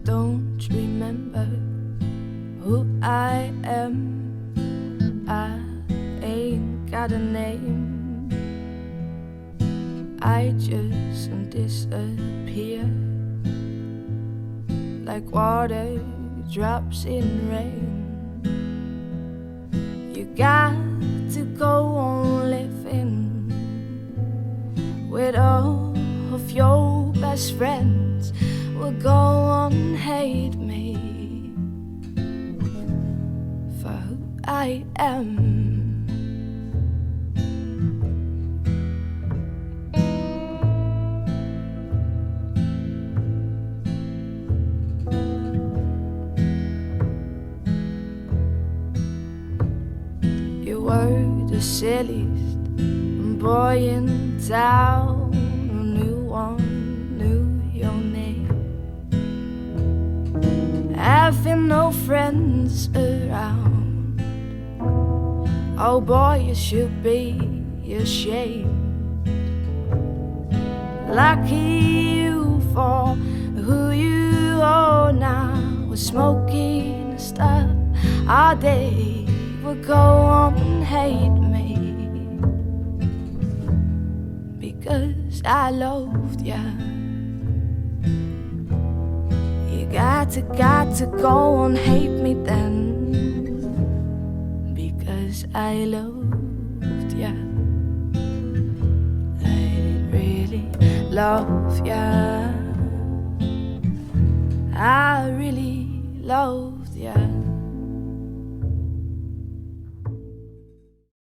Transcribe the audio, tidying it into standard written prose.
don't remember who I am. I ain't got a name. I just disappear like water drops in rain. You got to go on living with all of your best friends. Will go on hate me for who I am. You were the silliest boy in town. No one knew your name. Having no friends around. Oh boy, you should be ashamed. Lucky you for who you are now. We're smoking stuff all day. Will go on and hate me because I loved ya. You got to go on hate me then because I loved ya. I really love ya. I really loved ya.